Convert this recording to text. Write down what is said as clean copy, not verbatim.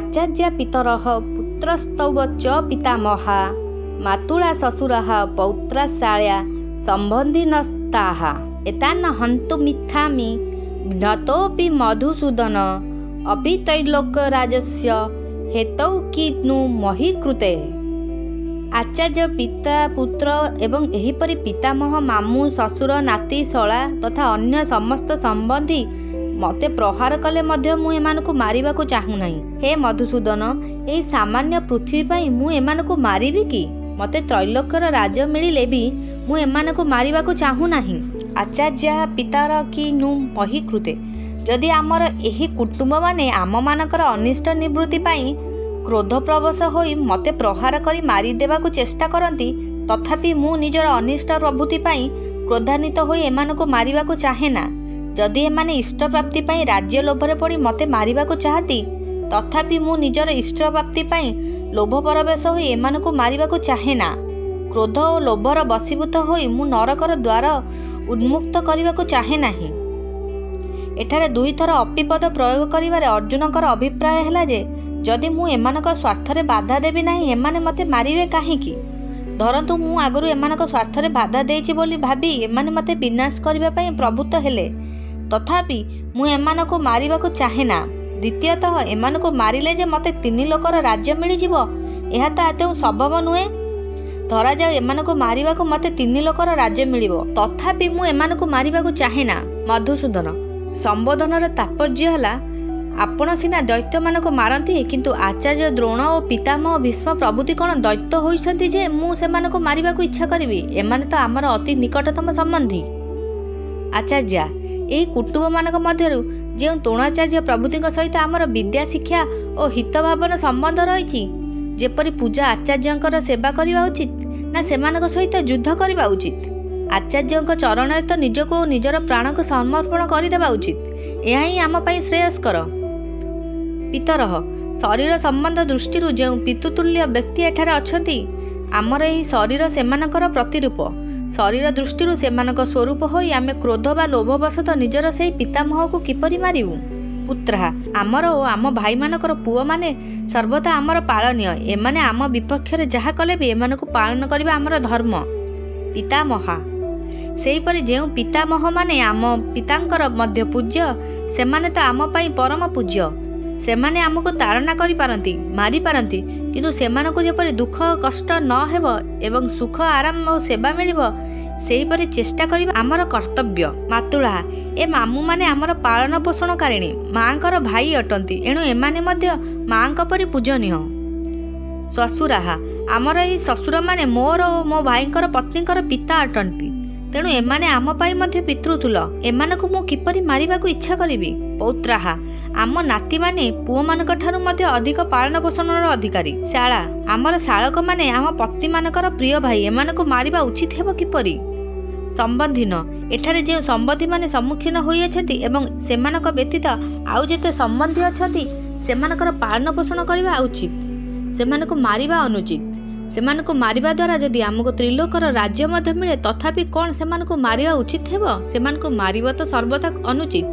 आचार्य पितरः पुत्रस्तौ च पितामहा मातुला ससुरः पौत्राशाल्या सम्बन्धिनस्ताः एतान् हन्तुमिच्छामि ज्ञातोऽपि मधुसूदन अपि त्रैलोक्यराजस्य हेतौ कि नु मही कृते। आचार्य पिता पुत्र एवं एहिपरि पितामह मामू ससुर नाती शला तथा अन्य समस्त संबंधी मते प्रहार कले मध्य मु एमानकु मारिबाकु चाहुनाही। हे मधुसूदन, एही सामान्य पृथ्वी पई मु एमानकु मारिबी कि? मते त्रैलोक्यर राज मिलिले भी मु एमानकु मारिबाकु चाहुनाही। आचार्य पितार कि नु मही कृते। जदि आमर एही कुटुंब माने आम मानकर अनिष्ट निवृत्ति पाई क्रोध प्रवश होई मते प्रहार करी मारी देबाकु चेष्टा करती, तथापि मु निजर अनिष्ट प्रवृत्ति पाई क्रोधान्वित होई एमानकु मारिबाकु चाहेना। जदि एमाने इष्ट प्राप्ति पाई राज्य लोभरे पड़ी मते मारिबाकु चाहती, तथापि मु निजर इष्ट प्राप्ति पाई लोभ परवेश होई एमानकु मारिबाकु चाहेना। क्रोध और लोभर बशीभूत होई मु नरकर द्वार उन्मुक्त करबाकु चाहे नाही। एठारे दुई थर अपिपद प्रयोग करिवारे अर्जुनकर अभिप्राय हैला जे जदि मु एमानक स्वार्थरे बाधा देबी नाही एमाने मते मारिबे काहेकि? धरंतु मु आगरु एमानक स्वार्थरे बाधा देछि बोली भाबी एमाने मते विनाश करिबा पई प्रवृत्त हेले, तथापि मु एमानकु मारिबाकु चाहेना। द्वितीयतः एमानकु मारिले जे मते 3 लोकर राज्य मिली जिवो एहा त आदौ संभव नुहे। धरा जाओ एमानकु मारिबाकु मते 3 लोकर राज्य मिलिबो, तथापि मु एमानकु मारिबाकु चाहेना। मधुसूदन, संबोधनर तात्पर्य हला आपण सिना दैत्य मानक मारती, किंतु आचार्य द्रोण और पितामह भीष्म प्रभृति कौन दैत्य होइछंती जे मु सेमानकु मारिबाकु इच्छा करिवि? एमाने तो आमर अति निकटतम संबंधी। आचार्य, एही कुटुंब मानक मध्यरु जे द्रोणाचार्य प्रभृति सहित आमर विद्या शिक्षा और हित भावन संबंध रही, जेपरी पूजा आचार्यंकर सेवा करवा उचित ना सेमानक सहित युद्ध करवा उचित? आचार्य चरण तो निजको निजर प्राण को समर्पण करदेवा उचित। यह ही आम पाई श्रेयस्कर। पितरः, शरीर संबंध दृष्टि जो पितुतुल्य व्यक्ति एठारे अछंती, आमर यही शरीर सेमानकर प्रतिरूप। शरीर दृष्टि सेमानक स्वरूप होई आमे क्रोध बा लोभवशत निजर से पितामह को किपरि मारिबु? पुत्रः, आमर और आम भाई मानकर पुओ माने सर्वदा आमर पालनीय। एमाने आम विपक्षरे जहा कले भी एमानकु पालन करिबा आमर धर्म। पितामहा, सेहीपरि जेउ पितामह माने आम पितांकर मध्य पूज्य, सेमाने तो आम पाई परम पूज्य। सेमाने आमको ताड़ना करि पारंती, मारी पारंती, किंतु सेमानकु जेपरि दुख कष्ट न हेबो एवं सुख आराम और सेवा मिलिबो सेहीपरि चेष्टा करिबा आमर कर्तव्य। मातुला, ए मामू माने आमर पालन पोषणकारिणी मांकर भाई अटंती, एणु एमाने मध्य मांक परि पूजनीय। श्वशुराहा, आमर एही शशुर माने मोर और मो भाईंकर पत्नीकर पिता अटंती, तेणु एमाने आम पाई मध्य पितृतुल। एमानकु मु किपरि मारिबाकु इच्छा करिबि? पौत्राहा, आम नाती माने पुओ मानक ठारु मध्य अधिक पालन पोषणर अधिकारी। शाला, आमर शालक माने आम पत्नी मानकर प्रिय भाई, एमानकु मारिबा उचित हेबो किपरि? संबंधीन, एठारे जे संबंधी माने सम्मुखीन होई अछंती एवं सेमानक व्यतीत आउ जेते संबंधी अछंती सेमानकर पालन पोषण करिबा उचित, सेमानकु मारिबा अनुचित। सेमानकु मारिबा द्वारा जदि आमको त्रिलोकर राज्य मध्य मिले, तथापि कौन सेमानकु मारिबा उचित हेबो? सेमानकु मारिबा तो सर्वथा अनुचित।